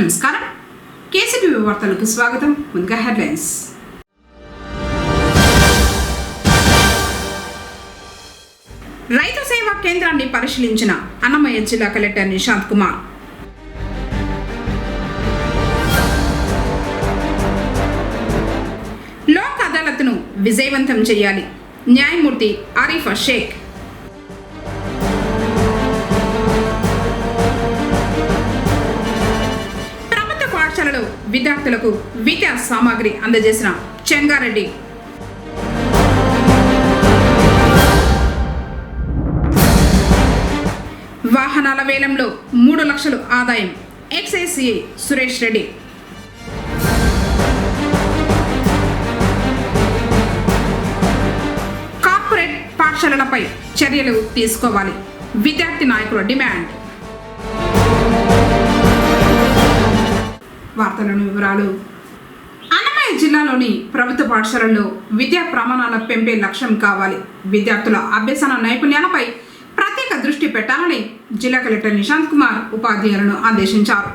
నమస్కారం. కేసీటీవీ వార్తలకు స్వాగతం. ముందుగా హెడ్లైన్స్. రైతు సేవా కేంద్రాన్ని పరిశీలించిన అన్నమయ్య జిల్లా కలెక్టర్ నిశాంత్ కుమార్. లోక్ అదాలత్ను విజయవంతం చేయాలి. న్యాయమూర్తి ఆరిఫా షేక్. పాఠశాలలో విద్యార్థులకు విద్యా సామాగ్రి అందజేసిన చెంగారెడ్డి. వాహనాల వేలంలో 3 లక్షలు ఆదాయం. Excise CI Suresh Reddy. Corporate పాఠశాలలపై చర్యలు తీసుకోవాలి. విద్యార్థి నాయకుల డిమాండ్. వార్తలను వివరాలు. అన్నమయ్య జిల్లాలోని ప్రభుత్వ పాఠశాలల్లో విద్యా ప్రమాణాల పెంపే లక్ష్యం కావాలి. విద్యార్థుల అభ్యసన నైపుణ్యాలపై ప్రత్యేక దృష్టి పెట్టాలని జిల్లా కలెక్టర్ నిశాంత్ కుమార్ ఉపాధ్యాయులను ఆదేశించారు.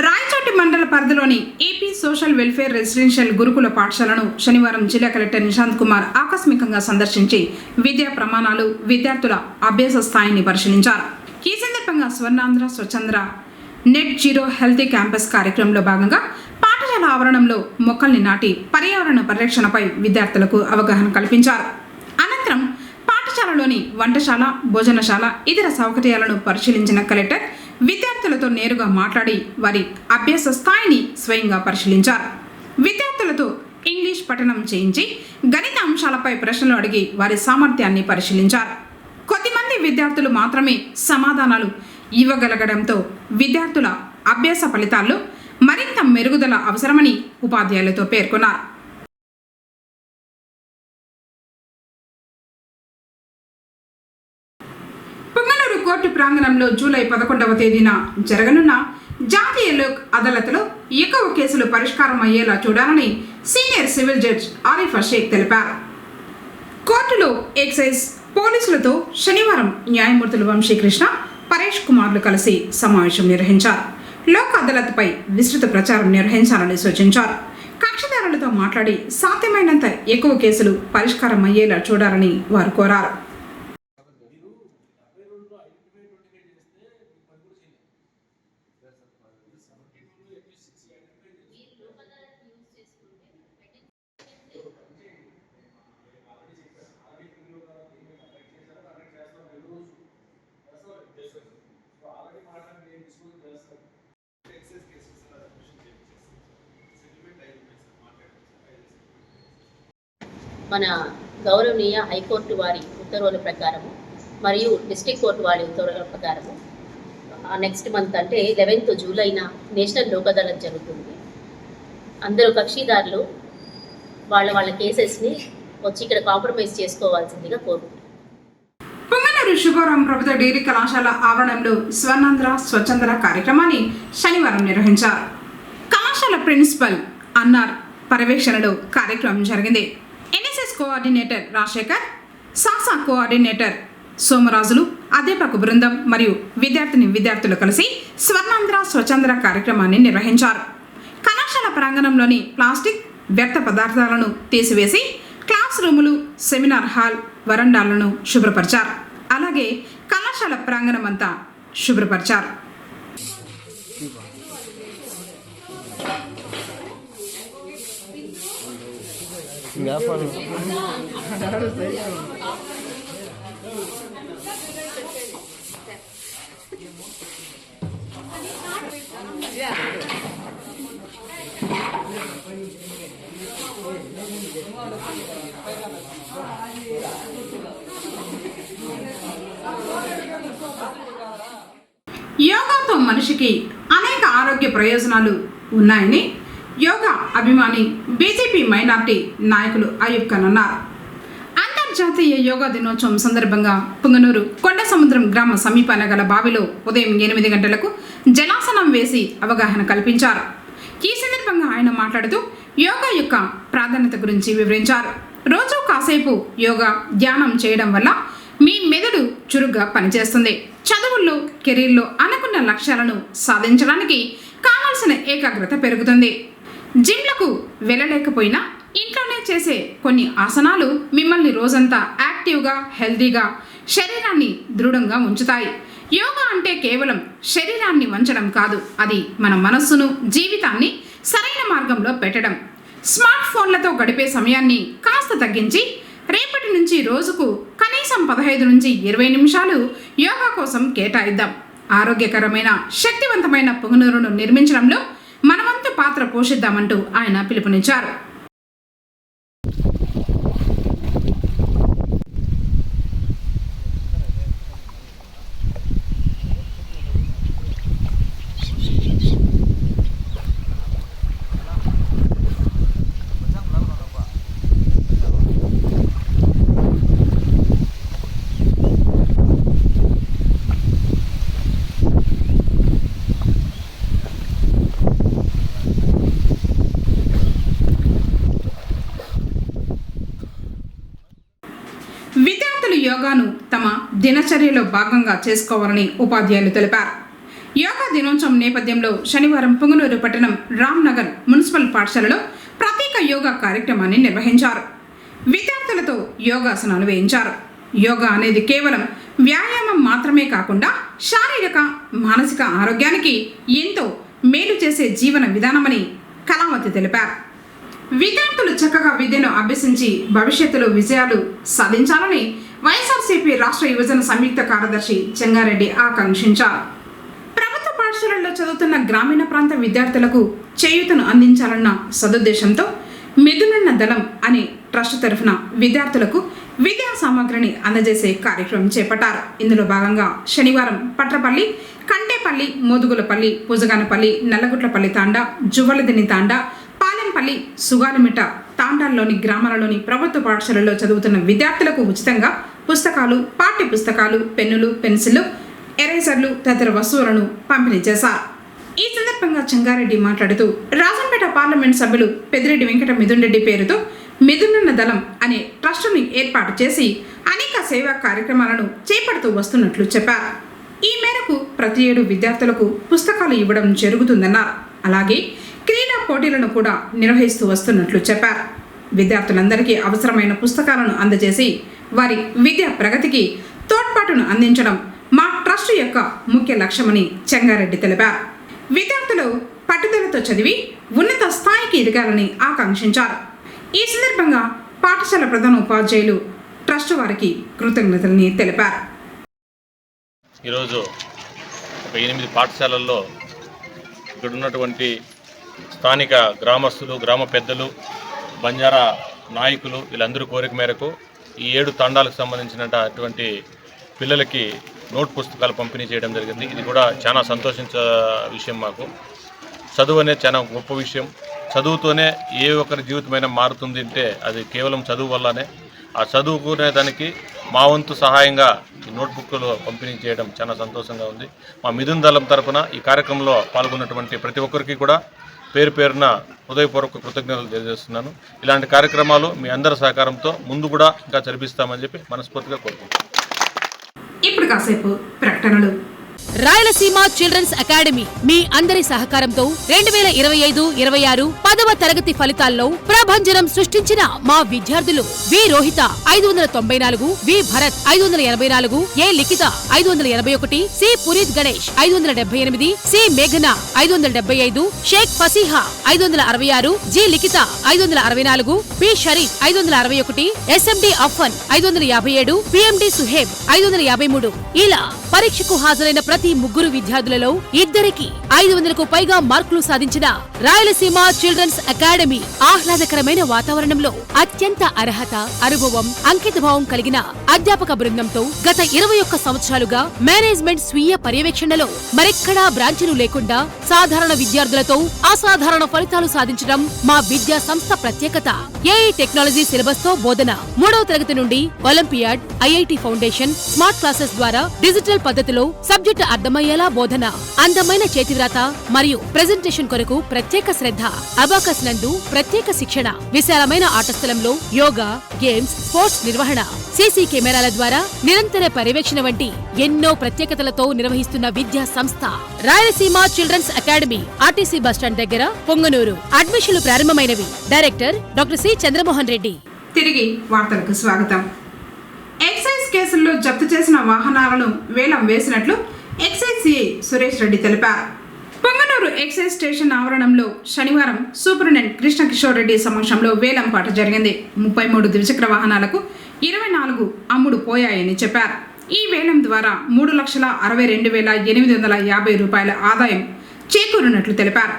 రాయచోటి మండల పరిధిలోని ఏపీ సోషల్ వెల్ఫేర్ రెసిడెన్షియల్ గురుకుల పాఠశాలను శనివారం జిల్లా కలెక్టర్ నిశాంత్ కుమార్ ఆకస్మికంగా సందర్శించి విద్యా ప్రమాణాలు, విద్యార్థుల అభ్యాస స్థాయిని పరిశీలించారు. ఈ సందర్భంగా Swarnandhra స్వచ్ఛంద్ర net zero healthy campus కార్యక్రమంలో భాగంగా పాఠశాల ఆవరణంలో మొక్కల్ని నాటి పర్యావరణ పరిరక్షణపై విద్యార్థులకు అవగాహన కల్పించారు. అనంతరం పాఠశాలలోని వంటశాల, భోజనశాల, ఇతర సౌకర్యాలను పరిశీలించిన కలెక్టర్ విద్యార్థులతో నేరుగా మాట్లాడి వారి అభ్యాస స్థాయిని స్వయంగా పరిశీలించారు. విద్యార్థులతో ఇంగ్లీష్ పఠనం చేయించి గణిత అంశాలపై ప్రశ్నలు అడిగి వారి సామర్థ్యాన్ని పరిశీలించారు. కొద్దిమంది విద్యార్థులు మాత్రమే సమాధానాలు ఇవ్వగలగడంతో విద్యార్థుల అభ్యాస ఫలితాల్లో మరింత మెరుగుదల అవసరమని ఉపాధ్యాయులతో పేర్కొన్నారు. పుంగనూరు కోర్టు ప్రాంగణంలో జూలై 11వ తేదీన జరగనున్న జాతీయ లోక్ అదాలత్లో ఎక్కువ కేసులు పరిష్కారం అయ్యేలా చూడాలని senior civil judge Arifa Shaikh తెలిపారు. కోర్టులో ఎక్సైజ్ పోలీసులతో శనివారం న్యాయమూర్తులు వంశీకృష్ణ, పరేష్ కుమార్లు కలిసి సమావేశం నిర్వహించారు. లోక్ అదాలత్పై విస్తృత ప్రచారం నిర్వహించాలని సూచించారు. కక్షిదారులతో మాట్లాడి సాధ్యమైనంత ఎక్కువ కేసులు పరిష్కారం అయ్యేలా చూడాలని వారు కోరారు. మన గౌరవనీయ హైకోర్టు వారి ఉత్తర్వుల ప్రకారము మరియు డిస్ట్రిక్ట్ కోర్టు వారి ఉత్తర్వుల ప్రకారము నెక్స్ట్ మంత్ అంటే 11th జూలైన నేషనల్ లోక్ అదాలత్ జరుగుతుంది. అందరూ కక్షిదారులు వాళ్ళ కేసెస్ని వచ్చి ఇక్కడ కాంప్రమైజ్ చేసుకోవాల్సిందిగా కోరుకుంటున్నాను. పుంగనూరు శుభవరం ప్రభుత్వ డిగ్రీ కళాశాల ఆవరణంలో స్వర్ణాంధ్ర స్వచ్ఛంద్ర కార్యక్రమాన్ని శనివారం నిర్వహించారు. కళాశాల ప్రిన్సిపల్ అన్నార్ పర్యవేక్షణలో కార్యక్రమం జరిగింది. ఎన్ఎస్ఎస్ కోఆర్డినేటర్ రాజశేఖర్, సాసా కోఆర్డినేటర్ సోమరాజులు, అధ్యాపక బృందం మరియు విద్యార్థులు కలిసి స్వర్ణాంధ్ర స్వచ్ఛంద్ర కార్యక్రమాన్ని నిర్వహించారు. కళాశాల ప్రాంగణంలోని ప్లాస్టిక్ వ్యర్థ పదార్థాలను తీసివేసి క్లాస్ రూములు, సెమినార్ హాల్, వరండాలను శుభ్రపరిచారు. అలాగే కళాశాల ప్రాంగణం అంతా శుభ్రపరిచారు. యోగాతో మనిషికి అనేక ఆరోగ్య ప్రయోజనాలు ఉన్నాయని యోగా అభిమాని బీజేపీ మైనార్టీ నాయకులు అయూబ్ ఖాన్ అన్నారు. అంతర్జాతీయ యోగా దినోత్సవం సందర్భంగా పుంగనూరు కొండ సముద్రం గ్రామ సమీపాన గల బావిలో ఉదయం 8 గంటలకు జలాసనం వేసి అవగాహన కల్పించారు. ఈ సందర్భంగా ఆయన మాట్లాడుతూ యోగా యొక్క ప్రాధాన్యత గురించి వివరించారు. రోజు కాసేపు యోగా ధ్యానం చేయడం వల్ల మీ మెదడు చురుగ్గా పనిచేస్తుంది. చదువుల్లో, కెరీర్లో అనుకున్న లక్ష్యాలను సాధించడానికి కావాల్సిన కావలసిన ఏకాగ్రత పెరుగుతుంది. జిమ్లకు వెళ్ళలేకపోయినా ఇంట్లోనే చేసే కొన్ని ఆసనాలు మిమ్మల్ని రోజంతా యాక్టివ్గా, హెల్తీగా, శరీరాన్ని దృఢంగా ఉంచుతాయి. యోగా అంటే కేవలం శరీరాన్ని వంచడం కాదు, అది మన మనస్సును, జీవితాన్ని సరైన మార్గంలో పెట్టడం. స్మార్ట్ ఫోన్లతో గడిపే సమయాన్ని కాస్త తగ్గించి రేపటి నుంచి రోజుకు కనీసం 15 నుంచి 20 నిమిషాలు యోగా కోసం కేటాయిద్దాం. ఆరోగ్యకరమైన, శక్తివంతమైన పుంగనూరును నిర్మించడంలో మనవంతు పాత్ర పోషిద్దామంటూ ఆయన పిలుపునిచ్చారు. విద్యార్థులు యోగాను తమ దినచర్యలో భాగంగా చేసుకోవాలని ఉపాధ్యాయులు తెలిపారు. యోగా దినోత్సవం నేపథ్యంలో శనివారం పుంగనూరు పట్టణం రామ్నగర్ మున్సిపల్ పాఠశాలలో ప్రత్యేక యోగా కార్యక్రమాన్ని నిర్వహించారు. విద్యార్థులతో యోగాసనాలు వేయించారు. యోగా అనేది కేవలం వ్యాయామం మాత్రమే కాకుండా శారీరక, మానసిక ఆరోగ్యానికి ఎంతో మేలు చేసే జీవన విధానమని కళావతి తెలిపారు. విద్యార్థులు చక్కగా విద్యను అభ్యసించి భవిష్యత్తులో విజయాలు సాధించాలని వైఎస్ఆర్సీపీ రాష్ట్ర యువజన సంయుక్త కార్యదర్శి చెంగారెడ్డి ఆకాంక్షించారు. ప్రభుత్వ పాఠశాలల్లో చదువుతున్న గ్రామీణ ప్రాంత విద్యార్థులకు చేయూతను అందించాలన్న సదుద్దేశంతో మిథునన్న దళం అనే ట్రస్ట్ తరఫున విద్యార్థులకు విద్యా సామగ్రిని అందజేసే కార్యక్రమం చేపట్టారు. ఇందులో భాగంగా శనివారం పట్రపల్లి, కంటేపల్లి, మోదుగులపల్లి, పుజగానపల్లి, నల్లగుట్లపల్లి తాండా, జువ్వలదిని తాండా, పాలెంపల్లి, సుగాలిమిట తాండాల్లోని గ్రామాలలోని ప్రభుత్వ పాఠశాలల్లో చదువుతున్న విద్యార్థులకు ఉచితంగా పుస్తకాలు, పాఠ్య పుస్తకాలు, పెన్నులు, పెన్సిళ్లు, ఎరేజర్లు తదితర వస్తువులను పంపిణీ చేశారు. ఈ సందర్భంగా చెంగారెడ్డి మాట్లాడుతూ రాజంపేట పార్లమెంట్ సభ్యులు పెద్దిరెడ్డి వెంకట మిథున్ రెడ్డి పేరుతో మిథునన్న దళం అనే ట్రస్టుని ఏర్పాటు చేసి అనేక సేవా కార్యక్రమాలను చేపడుతూ వస్తున్నట్లు చెప్పారు. ఈ మేరకు ప్రతి ఏడు విద్యార్థులకు పుస్తకాలు ఇవ్వడం జరుగుతుందన్నారు. అలాగే క్రీడా పోటీలను కూడా నిర్వహిస్తూ వస్తున్నట్లు చెప్పారు. విద్యార్థులందరికీ అవసరమైన పుస్తకాలను అందజేసి వారి విద్యా ప్రగతికి తోడ్పాటును అందించడం మా ట్రస్ట్ యొక్క ముఖ్య లక్ష్యమని చెంగారెడ్డి తెలిపారు. విద్యార్థులు పట్టుదలతో చదివి ఉన్నత స్థాయికి ఎదగాలని ఆకాంక్షించారు. ఈ సందర్భంగా పాఠశాల ప్రధాన ఉపాధ్యాయులు ట్రస్ట్ వారికి కృతజ్ఞతలని తెలిపారు. ఈరోజు ఒక 8 పాఠశాలల్లో ఇక్కడ ఉన్నటువంటి స్థానిక గ్రామస్తులు, గ్రామ పెద్దలు, బంజారా నాయకులు వీళ్ళందరూ కోరిక మేరకు ఈ 7 తండాలకు సంబంధించినటువంటి పిల్లలకి నోట్ పుస్తకాలు పంపిణీ చేయడం జరిగింది. ఇది కూడా చాలా సంతోషించే విషయం. మాకు చదువు అనేది చాలా గొప్ప విషయం. చదువుతోనే ఏ ఒక్కరి జీవితమైనా మారుతుంది అంటే అది కేవలం చదువు వల్లనే. ఆ చదువుకునే దానికి మా వంతు సహాయంగా ఈ నోట్బుక్లు పంపిణీ చేయడం చాలా సంతోషంగా ఉంది. మా మిథున్ దళం తరఫున ఈ కార్యక్రమంలో పాల్గొన్నటువంటి ప్రతి ఒక్కరికి కూడా పేరు పేరున హృదయపూర్వక కృతజ్ఞతలు తెలియజేస్తున్నాను. ఇలాంటి కార్యక్రమాలు మీ అందరి సహకారంతో ముందు కూడా ఇంకా జరిపిస్తామని చెప్పి మనస్ఫూర్తిగా కోరుకుంటున్నాను. ఇప్పుడు కాసేపు ప్రకటనలు. రాయలసీమ చిల్డ్రన్స్ అకాడమీ మీ అందరి సహకారంతో 2025-26 10వ తరగతి ఫలితాల్లో ప్రభంజనం సృష్టించిన మా విద్యార్థులు వి రోహిత 594, వి భరత్ 584, ఏ లిఖిత 581, సి పునీత్ గణేష్ 578, సి మేఘన 575, షేక్ ఫసీహా 566, జి లిఖిత 564, పి షరీఫ్ 561, ఎస్ఎండి అఫ్ఫన్ 557, పిఎండి సుహేబ్ 553. ఇలా పరీక్షకు హాజరైన ప్రతి ముగ్గురు విద్యార్థులలో ఇద్దరికి 500కు పైగా మార్కులు సాధించిన రాయలసీమ చిల్డ్రన్స్ అకాడమీ ఆహ్లాదకరమైన వాతావరణంలో అత్యంత అర్హత, అనుభవం, అంకితభావం కలిగిన అధ్యాపక బృందంతో గత 21 సంవత్సరాలుగా మేనేజ్మెంట్ స్వీయ పర్యవేక్షణలో మరెక్కడా బ్రాంచీలు లేకుండా సాధారణ విద్యార్థులతో అసాధారణ ఫలితాలు సాధించడం మా విద్యా సంస్థ ప్రత్యేకత. ఏఐ టెక్నాలజీ సిలబస్ తో బోధన, 3వ తరగతి నుండి olympiad, IIT foundation, smart classes ద్వారా డిజిటల్ పద్ధతిలో సబ్జెక్ట్ అర్థమయ్యేలా బోధన, అందమైన చేతివ్రాత మరియు ప్రెజెంటేషన్ కొరకు ప్రత్యేక శ్రద్ధ, అబాకస్ నందు ప్రత్యేక శిక్షణ, విశాలమైన ఆట స్థలంలో యోగా, గేమ్స్, స్పోర్ట్స్ నిర్వహణ, సీసీ కెమెరాల ద్వారా నిరంతర పర్యవేక్షణ వంటి ఎన్నో ప్రత్యేకతలతో నిర్వహిస్తున్న విద్యా సంస్థ Rayalaseema children's academy, RTC bus stand దగ్గర, పొంగనూరు. అడ్మిషన్లు ప్రారంభమైనవి. Director doctor C Chandramohan Reddy. తిరిగి వార్తలకు స్వాగతం. ఎక్సైజ్ కేసుల్లో జప్తు చేసిన వాహనాలను వేలం వేసినట్లు ఎక్సైజ్ సిఐ సురేష్ రెడ్డి తెలిపారు. పొంగనూరు ఎక్సైజ్ స్టేషన్ ఆవరణంలో శనివారం సూపరింటెండెంట్ కృష్ణ కిషోర్ రెడ్డి సమక్షంలో వేలం పాట జరిగింది. 33 ద్విచక్ర వాహనాలకు 24 అమ్ముడు పోయాయని చెప్పారు. ఈ వేలం ద్వారా 3,62,850 రూపాయల ఆదాయం చేకూరినట్లు తెలిపారు.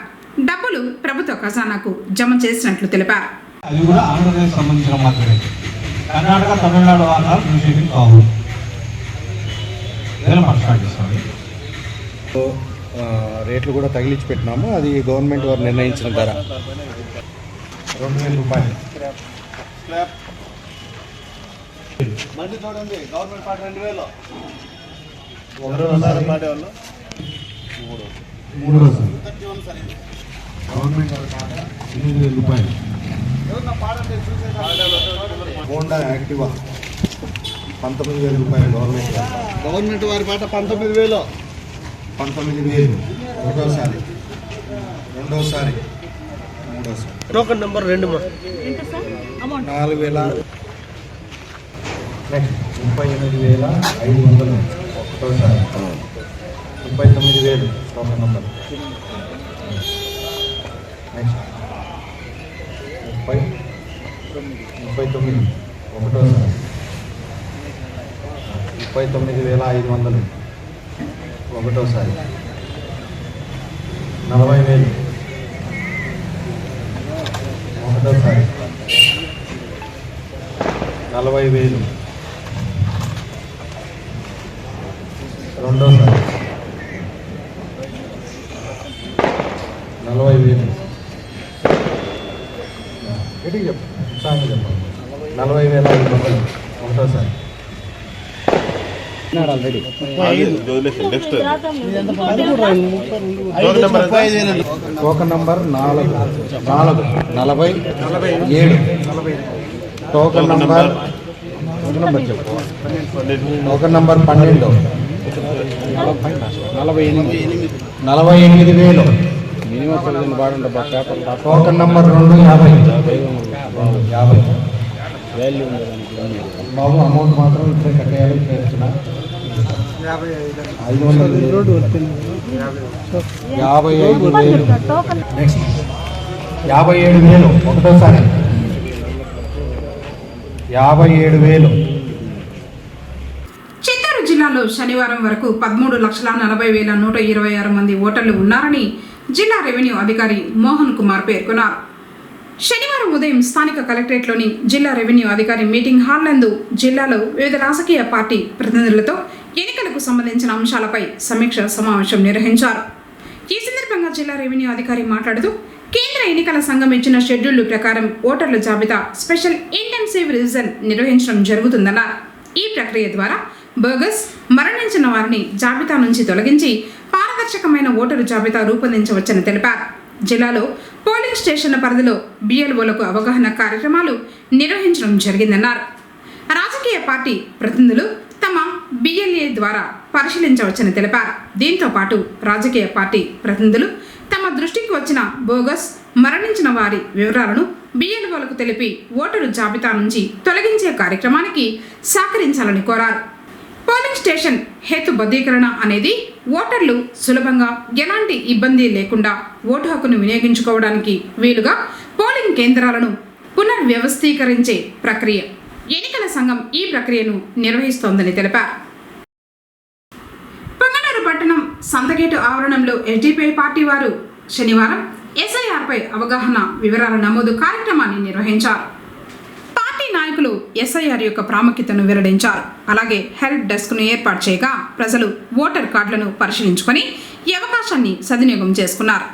డబ్బులు ప్రభుత్వ ఖజానాకు జమ చేసినట్లు తెలిపారు. అది కూడా ఆంధ్రప్రదేశ్ సంబంధించిన మాత్రమే. కర్ణాటక, తమిళనాడు వాహనాలు రిజిస్ట్రేషన్ కావు. స్టార్ట్ చేస్తాం. రేట్లు కూడా తగిలించి పెట్టినాము. అది గవర్నమెంట్ వారు నిర్ణయించిన ధర 2,000 రూపాయలు. మంది చూడండి, గవర్నమెంట్ పాట 2,000. మూడోసారి గవర్నమెంట్ పాట 8,000 రూపాయలు. హోండా యాక్టివా 19,000 రూపాయలు గవర్నమెంట్ వారి పాట 19,000. 19,000 ఒకటోసారి, రెండోసారి, మూడోసారి. Token number 2 4,000. నెక్స్ట్ 38,500 ఒకటోసారి. 39,000 టోకన్ నెంబర్. నెక్స్ట్ 39 ఒకటోసారి. 39,500 ఒకటోసారి. 40,000 ఒకటోసారి. 40,000 రెండోసారి. 40,000 గట్టిగా చెప్పు, సాంగ్ చెప్పండి. 40,500 ఒకటోసారి. Already token number 4 47. Token number చెప్పు. Token number 12 48,000. Token number 2 50. బాబు అమౌంట్ మాత్రం ఇప్పుడే కట్టేయాలి. 55,000. నెక్స్ట్ 57,000 ఒకటోసారి. 57,000. చిత్తూరు జిల్లాలో శనివారం వరకు 13,40,126 మంది ఓటర్లు ఉన్నారని జిల్లా రెవెన్యూ అధికారి మోహన్ కుమార్ పేర్కొన్నారు. శనివారం ఉదయం స్థానిక కలెక్టరేట్లోని జిల్లా రెవెన్యూ అధికారి మీటింగ్ హాల్ నందు జిల్లాలో వివిధ రాజకీయ పార్టీ ప్రతినిధులతో ఎన్నికలకు సంబంధించిన అంశాలపై సమీక్ష సమావేశం నిర్వహించారు. ఈ సందర్భంగా జిల్లా రెవెన్యూ అధికారి మాట్లాడుతూ కేంద్ర ఎన్నికల సంఘం ఇచ్చిన షెడ్యూల్ ప్రకారం ఓటర్ల జాబితా స్పెషల్ ఇంటెన్సివ్ రివిజన్ నిర్వహించడం జరుగుతుందన్నారు. ఈ ప్రక్రియ ద్వారా బోగస్, మరణించిన వారిని జాబితా నుంచి తొలగించి పారదర్శకమైన ఓటరు జాబితా రూపొందించవచ్చని తెలిపారు. జిల్లాలో పోలింగ్ స్టేషన్ల పరిధిలో బిఎల్ఓలకు అవగాహన కార్యక్రమాలు నిర్వహించడం జరిగిందన్నారు. రాజకీయ పార్టీ ప్రతినిధులు తమ బిఎల్ఏ ద్వారా పరిశీలించవచ్చని తెలిపారు. దీంతో పాటు రాజకీయ పార్టీ ప్రతినిధులు తమ దృష్టికి వచ్చిన బోగస్, మరణించిన వారి వివరాలను బిఎల్ఓలకు తెలిపి ఓటరు జాబితా నుంచి తొలగించే కార్యక్రమానికి సహకరించాలని కోరారు. పోలింగ్ స్టేషన్ హేతుబద్ధీకరణ అనేది ఓటర్లు సులభంగా ఎలాంటి ఇబ్బంది లేకుండా ఓటు హక్కును వినియోగించుకోవడానికి వీలుగా పోలింగ్ కేంద్రాలను పునర్వ్యవస్థీకరించే ప్రక్రియ. ఎన్నికల సంఘం ఈ ప్రక్రియను నిర్వహిస్తోందని తెలిపారు. పొంగనూరు పట్టణం సంతగేటు ఆవరణంలో ఎస్డిపిఐ పార్టీ వారు శనివారం ఎస్ఐఆర్పై అవగాహన వివరాల నమోదు కార్యక్రమాన్ని నిర్వహించారు. నాయకులు ఎస్ఐఆర్ యొక్క ప్రాముఖ్యతను వెల్లడించారు. అలాగే హెల్ప్ డెస్క్ను ఏర్పాటు చేయగా ప్రజలు ఓటర్ కార్డులను పరిశీలించుకొని ఈ అవకాశాన్ని సద్వినియోగం చేసుకున్నారు.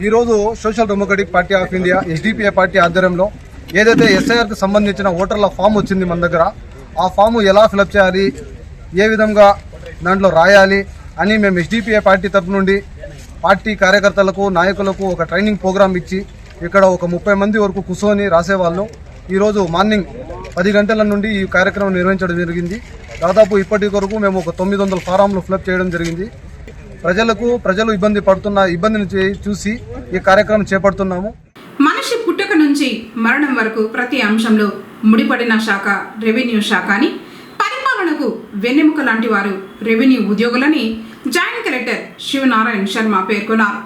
ఈరోజు social democratic party of India SDPI party ఆధ్వర్యంలో ఏదైతే ఎస్ఐఆర్కి సంబంధించిన ఓటర్ల ఫామ్ వచ్చింది మన దగ్గర, ఆ ఫాము ఎలా ఫిలప్ చేయాలి, ఏ విధంగా దాంట్లో రాయాలి అని మేము ఎస్డిపిఐ పార్టీ తరఫు నుండి పార్టీ కార్యకర్తలకు నాయకులకు ఒక ట్రైనింగ్ ప్రోగ్రామ్ ఇచ్చి ఇక్కడ ఒక 30 మంది వరకు కూర్చొని రాసేవాళ్ళం. ఈరోజు మార్నింగ్ 10 గంటల నుండి ఈ కార్యక్రమం నిర్వహించడం జరిగింది. దాదాపు ఇప్పటి వరకు మేము ఒక 900 ఫారాంలు ఫిలప్ చేయడం జరిగింది. ప్రజలు ఇబ్బందిని చూసి ఈ కార్యక్రమం చేపడుతున్నాము. మనిషి పుట్టుక నుంచి మరణం వరకు ప్రతి అంశంలో ముడిపడిన శాఖ రెవెన్యూ శాఖ అని, పరిపాలనకు వెన్నెముక లాంటి వారు రెవెన్యూ ఉద్యోగులని జాయింట్ కలెక్టర్ శివనారాయణ శర్మ పేర్కొన్నారు.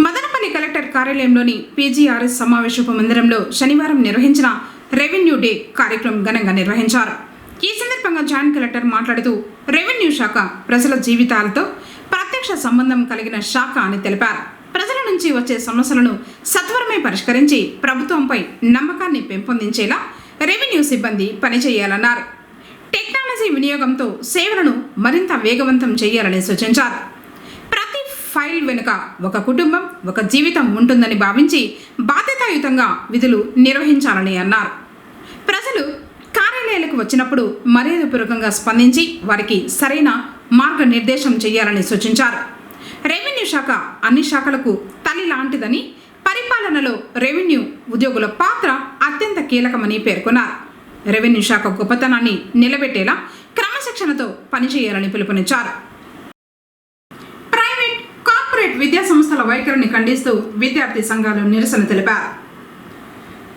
మదనపల్లి కలెక్టర్ కార్యాలయంలోని పీజీఆర్ఎస్ సమావేశపు మందిరంలో శనివారం నిర్వహించిన రెవెన్యూ డే కార్యక్రమం ఘనంగా నిర్వహించారు. ఈ సందర్భంగా జాయింట్ కలెక్టర్ మాట్లాడుతూ రెవెన్యూ శాఖ ప్రజల జీవితాలతో ప్రత్యక్ష సంబంధం కలిగిన శాఖ అని తెలిపారు. ప్రజల నుంచి వచ్చే సమస్యలను సత్వరమే పరిష్కరించి ప్రభుత్వంపై నమ్మకాన్ని పెంపొందించేలా రెవెన్యూ సిబ్బంది పనిచేయాలన్నారు. టెక్నాలజీ వినియోగంతో సేవలను మరింత వేగవంతం చేయాలని సూచించారు. ప్రతి ఫైల్ వెనుక ఒక కుటుంబం, ఒక జీవితం ఉంటుందని భావించి బాధ్యతాయుతంగా విధులు నిర్వహించాలని అన్నారు. ప్రజలు కార్యాలయాలకు వచ్చినప్పుడు మర్యాదపూర్వకంగా స్పందించి వారికి సరైన మార్గనిర్దేశం చేయాలని సూచించారు. రెవెన్యూ శాఖ అన్ని శాఖలకు తల్లి లాంటిదని, పరిపాలనలో రెవెన్యూ ఉద్యోగుల పాత్ర అత్యంత కీలకమని పేర్కొన్నారు. రెవెన్యూ శాఖ గొప్పతనాన్ని నిలబెట్టేలా క్రమశిక్షణతో పనిచేయాలని పిలుపునిచ్చారు. ప్రైవేట్, కార్పొరేట్ విద్యా సంస్థల వైఖరిని ఖండిస్తూ విద్యార్థి సంఘాలు నిరసన తెలిపారు.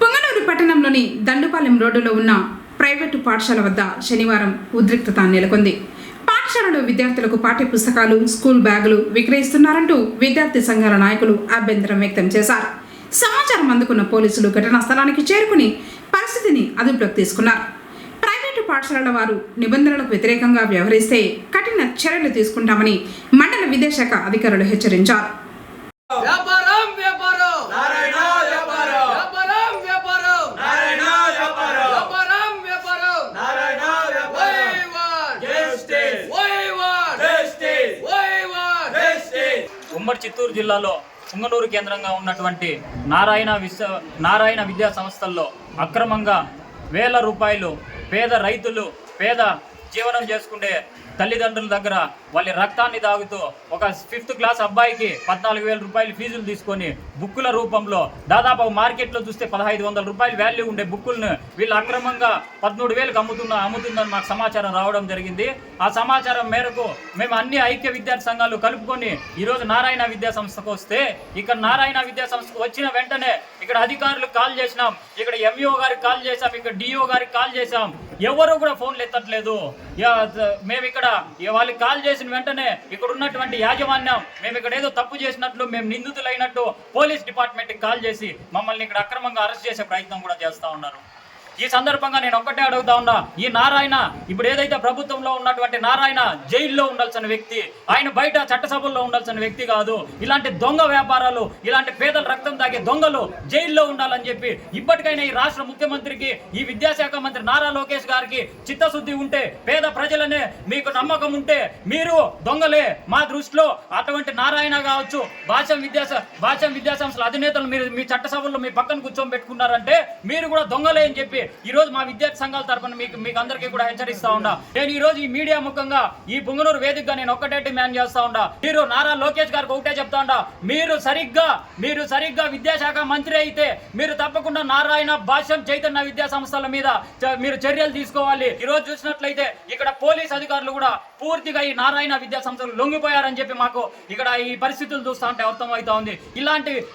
పొంగనూరు పట్టణంలోని దండుపాలెం రోడ్డులో ఉన్న ప్రైవేటు పాఠశాల వద్ద శనివారం ఉద్రిక్తత నెలకొంది. పాఠశాలలో విద్యార్థులకు పాఠ్య పుస్తకాలు, స్కూల్ బ్యాగులు విక్రయిస్తున్నారంటూ విద్యార్థి సంఘాల నాయకులు అభ్యంతరం వ్యక్తం చేశారు. సమాచారం అందుకున్న పోలీసులు ఘటనా స్థలానికి చేరుకుని పరిస్థితిని అదుపులోకి తీసుకున్నారు. ప్రైవేటు పాఠశాలల వారు నిబంధనలకు వ్యతిరేకంగా వ్యవహరిస్తే కఠిన చర్యలు తీసుకుంటామని మండల విద్యాశాఖ అధికారులు హెచ్చరించారు. ఉమ్మడి చిత్తూరు జిల్లాలో పుంగనూరు కేంద్రంగా ఉన్నటువంటి నారాయణ విద్యా సంస్థల్లో అక్రమంగా వేల రూపాయలు పేద రైతులు, పేద జీవనం చేసుకునే తల్లిదండ్రుల దగ్గర వాళ్ళ రక్తాన్ని తాగుతూ ఒక 5th క్లాస్ అబ్బాయికి 14,000 రూపాయలు ఫీజులు తీసుకొని బుక్కుల రూపంలో దాదాపు మార్కెట్లో చూస్తే 1,500 రూపాయలు వాల్యూ ఉండే బుక్కులను వీళ్ళు అక్రమంగా 13,000కి అమ్ముతుందని మాకు సమాచారం రావడం జరిగింది. ఆ సమాచారం మేరకు మేము అన్ని ఐక్య విద్యార్థి సంఘాలు కలుపుకొని ఈరోజు నారాయణ విద్యా సంస్థకు వస్తే, ఇక్కడ నారాయణ విద్యా సంస్థకు వచ్చిన వెంటనే ఇక్కడ అధికారులకు కాల్ చేసినాం, ఇక్కడ ఎంఈఓ గారికి కాల్ చేసాం, ఇక్కడ డిఓ గారికి కాల్ చేసాం, ఎవరు కూడా ఫోన్లు ఎత్తట్లేదు. మేము ఇక్కడ వాళ్ళకి కాల్ చేసిన వెంటనే ఇక్కడ ఉన్నటువంటి యాజమాన్యం మేము ఇక్కడ ఏదో తప్పు చేసినట్లు, మేము నిందితులైనట్టు పోలీస్ డిపార్ట్మెంట్కి కాల్ చేసి మమ్మల్ని ఇక్కడ అక్రమంగా అరెస్ట్ చేసే ప్రయత్నం కూడా చేస్తూ ఉన్నారు. ఈ సందర్భంగా నేను ఒక్కటే అడుగుతా ఉన్నా, ఈ నారాయణ ఇప్పుడు ఏదైతే ప్రభుత్వంలో ఉన్నటువంటి నారాయణ జైల్లో ఉండాల్సిన వ్యక్తి, ఆయన బయట చట్టసభల్లో ఉండాల్సిన వ్యక్తి కాదు. ఇలాంటి దొంగ వ్యాపారాలు, ఇలాంటి పేదల రక్తం తాగే దొంగలు జైల్లో ఉండాలని చెప్పి ఇప్పటికైనా ఈ రాష్ట్ర ముఖ్యమంత్రికి, ఈ విద్యాశాఖ మంత్రి నారా లోకేష్ గారికి చిత్తశుద్ధి ఉంటే, పేద ప్రజలనే మీకు నమ్మకం ఉంటే మీరు దొంగలే మా దృష్టిలో. అటువంటి నారాయణ కావచ్చు, భాష్యం విద్యాసంస్థల అధినేతలు మీరు మీ చట్టసభల్లో మీ పక్కన కూర్చొని పెట్టుకున్నారంటే మీరు కూడా దొంగలే అని చెప్పి ఈ రోజు మా విద్యార్థి సంఘాల తరఫున మీకు అందరికీ కూడా హెచ్చరిస్తా ఉన్నా. నేను ఈ రోజు ఈ మీడియా ముఖంగా ఈ పుంగనూరు వేదికగా నేను ఒక్కటే డిమాండ్ చేస్తా ఉన్నా, మీరు నారా లోకేష్ గారికి ఒకటే చెప్తా ఉన్నా, మీరు సరిగ్గా విద్యాశాఖ మంత్రి అయితే మీరు తప్పకుండా నారాయణ భాష్యం చైతన్య విద్యా సంస్థల మీద మీరు చర్యలు తీసుకోవాలి. ఈ రోజు చూసినట్లయితే ఇక్కడ పోలీస్ అధికారులు కూడా పూర్తిగా ఈ నారాయణ విద్యా సంస్థలు లొంగిపోయారని చెప్పి మాకు ఇక్కడ ఈ పరిస్థితులు చూస్తా ఉంటే అర్థమవుతా ఉంది.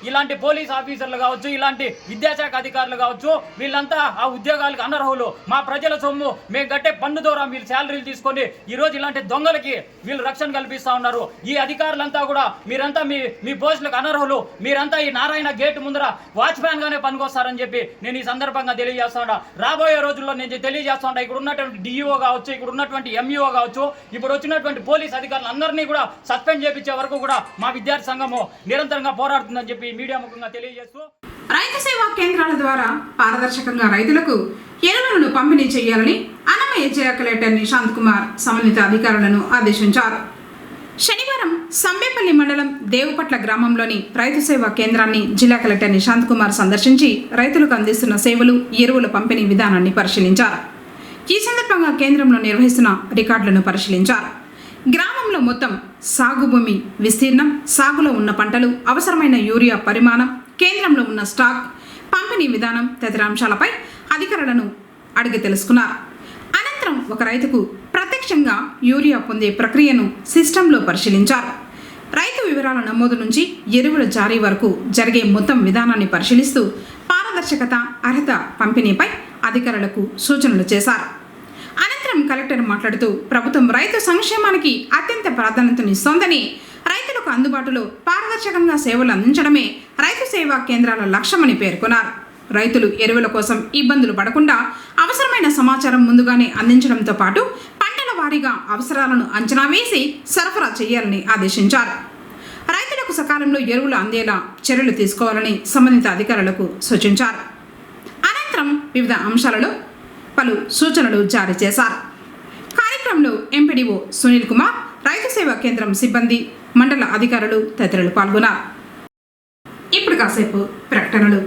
ఇలాంటి పోలీస్ ఆఫీసర్లు కావచ్చు, ఇలాంటి విద్యాశాఖ అధికారులు కావచ్చు, వీళ్ళంతా ఆ ఉద్యోగాలకు అనర్హులు. మా ప్రజల సొమ్ము మేము కట్టే పన్ను ద్వారా వీళ్ళు శాలరీలు తీసుకొని ఈ రోజు ఇలాంటి దొంగలకి వీళ్ళు రక్షణ కల్పిస్తా ఉన్నారు. ఈ అధికారులంతా కూడా మీరంతా మీ పోస్టులకు అనర్హులు, మీరంతా ఈ నారాయణ గేట్ ముందర వాచ్మ్యాన్ గానే పనికొస్తారని చెప్పి నేను ఈ సందర్భంగా తెలియజేస్తా ఉన్నా. రాబోయే రోజుల్లో నేను తెలియజేస్తా ఉన్నా, ఇక్కడ ఉన్నటువంటి డిఈఓ కావచ్చు, ఇక్కడ ఉన్నటువంటి ఎంఈఓ కావచ్చు, ఇప్పుడు వచ్చినటువంటి పోలీస్ అధికారులు అందరినీ కూడా సస్పెండ్ చేయించే వరకు కూడా మా విద్యార్థి సంఘము నిరంతరంగా పోరాడుతుందని చెప్పి మీడియా ముఖంగా తెలియజేస్తూ, రైతు సేవా కేంద్రాల ద్వారా పారదర్శకంగా రైతులకు ఎరువులను పంపిణీ చేయాలని అన్నమయ్య జిల్లా కలెక్టర్ నిశాంత్ కుమార్ సంబంధిత అధికారులను ఆదేశించారు. శనివారం సంబేపల్లి మండలం దేవుపట్ల గ్రామంలోని రైతు సేవా కేంద్రాన్ని జిల్లా కలెక్టర్ నిశాంత్ కుమార్ సందర్శించి రైతులకు అందిస్తున్న సేవలు, ఎరువుల పంపిణీ విధానాన్ని పరిశీలించారు. ఈ సందర్భంగా కేంద్రంలో నిర్వహిస్తున్న రికార్డులను పరిశీలించారు. గ్రామంలో మొత్తం సాగు భూమి విస్తీర్ణం, సాగులో ఉన్న పంటలు, అవసరమైన యూరియా పరిమాణం, కేంద్రంలో ఉన్న స్టాక్, పంపిణీ విధానం తదితర అంశాలపై అధికారులను అడిగి తెలుసుకున్నారు. అనంతరం ఒక రైతుకు ప్రత్యక్షంగా యూరియా పొందే ప్రక్రియను సిస్టంలో పరిశీలించారు. రైతు వివరాల నమోదు నుంచి ఎరువుల జారీ వరకు జరిగే మొత్తం విధానాన్ని పరిశీలిస్తూ పారదర్శకత, అర్హత పంపిణీపై అధికారులకు సూచనలు చేశారు. అనంతరం కలెక్టర్ మాట్లాడుతూ ప్రభుత్వం రైతు సంక్షేమానికి అత్యంత ప్రాధాన్యతనిస్తోందని, రైతులకు అందుబాటులో పారదర్శకంగా సేవలు అందించడమే రైతు సేవా కేంద్రాల లక్ష్యమని పేర్కొన్నారు. రైతులు ఎరువుల కోసం ఇబ్బందులు పడకుండా అవసరమైన సమాచారం ముందుగానే అందించడంతో పాటు పంటల వారీగా అవసరాలను అంచనా వేసి సరఫరా చేయాలని ఆదేశించారు. రైతులకు సకాలంలో ఎరువులు అందేలా చర్యలు తీసుకోవాలని సంబంధిత అధికారులకు సూచించారు. అనంతరం వివిధ అంశాలలో పలు సూచనలు జారీ చేశారు. కార్యక్రమంలో ఎంపీడీఓ సునీల్ కుమార్, రైతు సేవా కేంద్రం సిబ్బంది, మండల అధికారులు తదితరులు పాల్గొన్నారు. ఇప్పుడు కాసేపు ప్రకటనలు.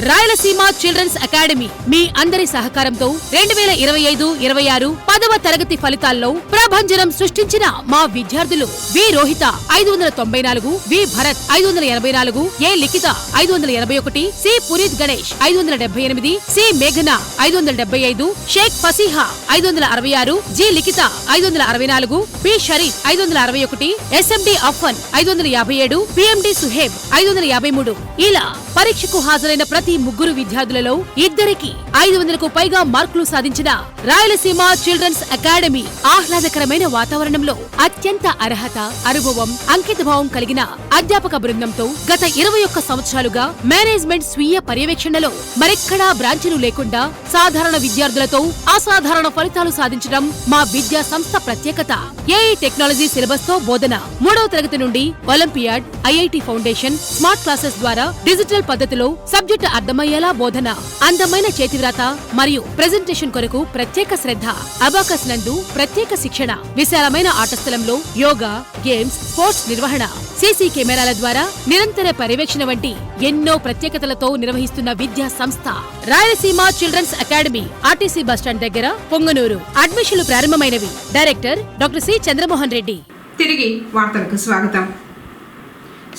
రాయలసీమ చిల్డ్రన్స్ అకాడమీ మీ అందరి సహకారంతో 2025-26 10వ తరగతి ఫలితాల్లో ప్రభంజనం సృష్టించిన మా విద్యార్థులు వి రోహిత 594, వి భరత్ 584, ఏ లిఖిత 581, సి పునీత్ గణేష్ 578, సి మేఘన 575, షేక్ ఫసీహా 566, జి లిఖిత 564, పి షరీఫ్ 561, ఎస్ఎండి అఫ్ఫన్ 557, పిఎండి సుహేబ్ 553. ఇలా పరీక్షకు హాజరైన ప్రతి ముగ్గురు విద్యార్థులలో ఇద్దరికి 500కు పైగా మార్కులు సాధించిన రాయలసీమ చిల్డ్రన్స్ అకాడమీ ఆహ్లాదకరమైన వాతావరణంలో అత్యంత అర్హత, అనుభవం, అంకితభావం కలిగిన అధ్యాపక బృందంతో గత 21 సంవత్సరాలుగా మేనేజ్మెంట్ స్వీయ పర్యవేక్షణలో మరెక్కడా బ్రాంచీలు లేకుండా సాధారణ విద్యార్థులతో అసాధారణ ఫలితాలు సాధించడం మా విద్యా సంస్థ ప్రత్యేకత. ఏఐ టెక్నాలజీ సిలబస్ తో బోధన, 3వ తరగతి నుండి olympiad, IIT foundation, smart classes ద్వారా డిజిటల్ పద్ధతిలో సబ్జెక్టు అర్థమయ్యేలా బోధన, అందమైన చేతివ్రాత మరియు ప్రెజెంటేషన్ కొరకు ప్రత్యేక శ్రద్ధ, అబాకస్ నందు ప్రత్యేక శిక్షణ, విశాలమైన ఆట స్థలంలో యోగా, గేమ్స్, స్పోర్ట్స్ నిర్వహణ, సీసీ కెమెరాల ద్వారా నిరంతర పర్యవేక్షణ వంటి ఎన్నో ప్రత్యేకతలతో నిర్వహిస్తున్న విద్యా సంస్థ Rayalaseema children's academy, RTC bus stand దగ్గర, పొంగనూరు. అడ్మిషన్లు ప్రారంభమైనవి. Director doctor C Chandramohan Reddy. తిరిగి వార్తలకు స్వాగతం.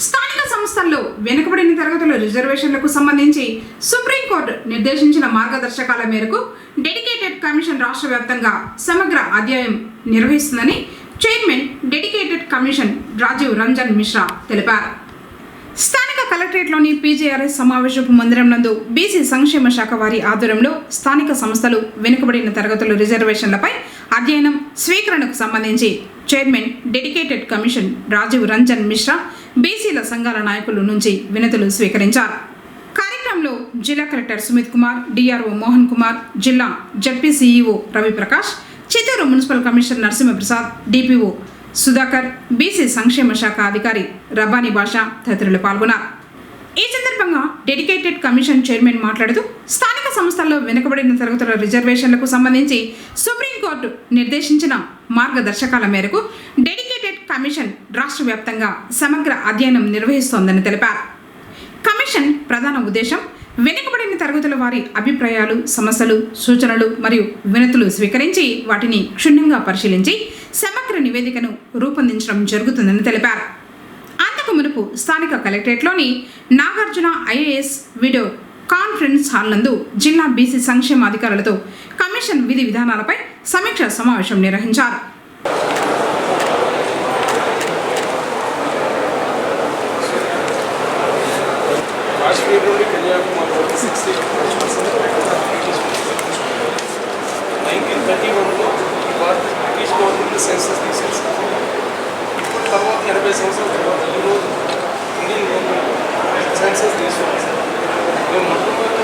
స్థానిక సంస్థల్లో వెనుకబడిన తరగతుల రిజర్వేషన్లకు సంబంధించి సుప్రీంకోర్టు నిర్దేశించిన మార్గదర్శకాల మేరకు డెడికేటెడ్ కమిషన్ రాష్ట్ర వ్యాప్తంగా సమగ్ర అధ్యాయం నిర్వహిస్తుందని chairman dedicated commission Rajiv Ranjan Mishra తెలిపారు. స్థానిక కలెక్టరేట్లోని పీజీఆర్ఎస్ సమావేశపు మందిరం నందు బీసీ సంక్షేమ శాఖ వారి ఆధ్వర్యంలో స్థానిక సంస్థలు వెనుకబడిన తరగతుల రిజర్వేషన్లపై అధ్యయనం, స్వీకరణకు సంబంధించి chairman dedicated commission Rajiv Ranjan Mishra బీసీల సంఘాల నాయకుల నుంచి వినతులు స్వీకరించారు. కార్యక్రమంలో జిల్లా కలెక్టర్ సుమిత్ కుమార్, డిఆర్ఓ మోహన్ కుమార్, జిల్లా ZP CEO Raviprakash, Chittoor municipal commissioner Narasimhaprasad, DPO Sudhakar, BC సంక్షేమ శాఖ అధికారి రబ్బానీ బాషా తదితరులు పాల్గొన్నారు. ఈ సందర్భంగా డెడికేటెడ్ కమిషన్ చైర్మన్ మాట్లాడుతూ స్థానిక సంస్థల్లో వెనుకబడిన తరగతుల రిజర్వేషన్లకు సంబంధించి సుప్రీంకోర్టు నిర్దేశించిన మార్గదర్శకాల మేరకు డెడికేటెడ్ కమిషన్ రాష్ట్ర వ్యాప్తంగా సమగ్ర అధ్యయనం నిర్వహిస్తోందని తెలిపారు. కమిషన్ ప్రధాన ఉద్దేశం వెనుకబడిన తరగతుల వారి అభిప్రాయాలు, సమస్యలు, సూచనలు మరియు వినతులు స్వీకరించి వాటిని క్షుణ్ణంగా పరిశీలించి సమగ్ర నివేదికను రూపొందించడం జరుగుతుందని తెలిపారు. అంతకు మునుపు స్థానిక కలెక్టరేట్లోని Nagarjuna IAS video conference hall నందు జిల్లా బీసీ సంక్షేమ అధికారులతో కమిషన్ విధి విధానాలపై సమీక్ష సమావేశం నిర్వహించారు. కాశ్మీర్ నుండి కన్యాకుమారి వరకు 1931లో బ్రిటిష్ గవర్నమెంట్ సెన్సస్ తీసేసారు. ఇప్పుడు తర్వాత 80 సంవత్సరాల తర్వాత ఈరోజు ఇండియన్ గవర్నమెంట్ సెన్సస్ తీసుకున్నారు. మేము మొట్టమొదటి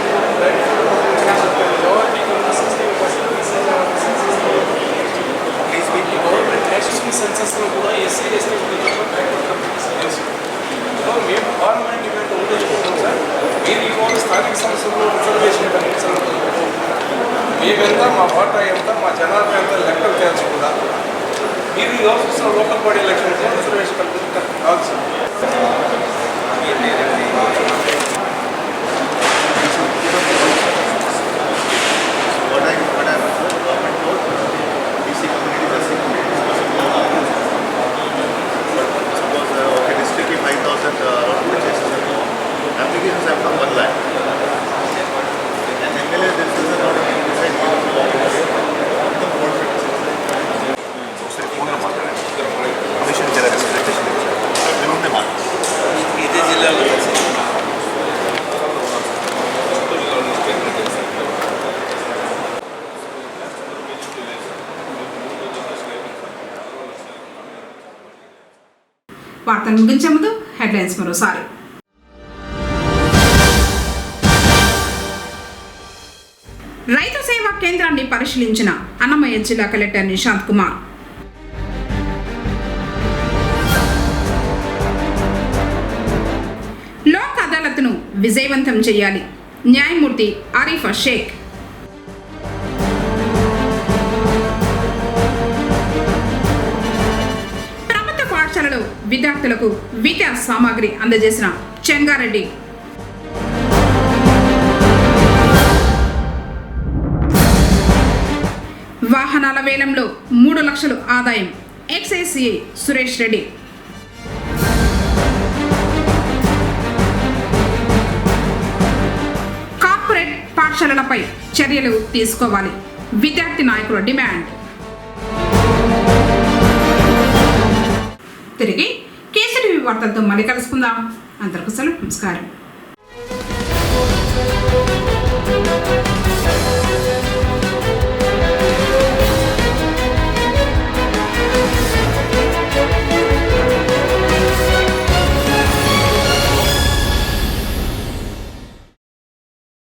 గవర్నమెంట్ నేషనల్ సెన్సస్లో కూడా ఎస్సీ ఎస్టీ మేము గవర్నమెంట్ ఈవెంట్ ఉద్దేశిస్తున్నాం సార్. మీరు ఇవాళ స్థానిక సంస్థల్లో రిజర్వేషన్ మేమెంత, మా వాటా ఎంత, మా జనాభా ఎంత లెక్కలు తేల్చకుండా మీరు వ్యవస్థ లోకల్ బాడీ ఎలక్షన్స్ రిజర్వేషన్ కల్పించడం కాదు sir. Applications have come 1 lakh. And MLA, this is not a decide commission representation. Remove the mark. This జిల్లాలో వార్తలు ముగించే ముందు హెడ్లైన్స్ మరోసారి. రైతు సేవా కేంద్రాన్ని పరిశీలించిన అన్నమయ్య జిల్లా కలెక్టర్ నిశాంత్ కుమార్. లోక్ అదాలత్ను విజయవంతం చేయాలి, న్యాయమూర్తి ఆరిఫా షేక్. ప్రభుత్వ పాఠశాలలో విద్యార్థులకు విద్యా సామాగ్రి అందజేసిన చెంగారెడ్డి. వాహనాల వేలంలో 3 లక్షలు ఆదాయం, excise CI Suresh Reddy. Corporate పాఠశాలలపై చర్యలు తీసుకోవాలి, విద్యార్థి నాయకుల డిమాండ్. తిరిగి కేసీటీవీ వార్తలతో మళ్ళీ కలుసుకుందాం. అందరికీ సెలవు, నమస్కారం.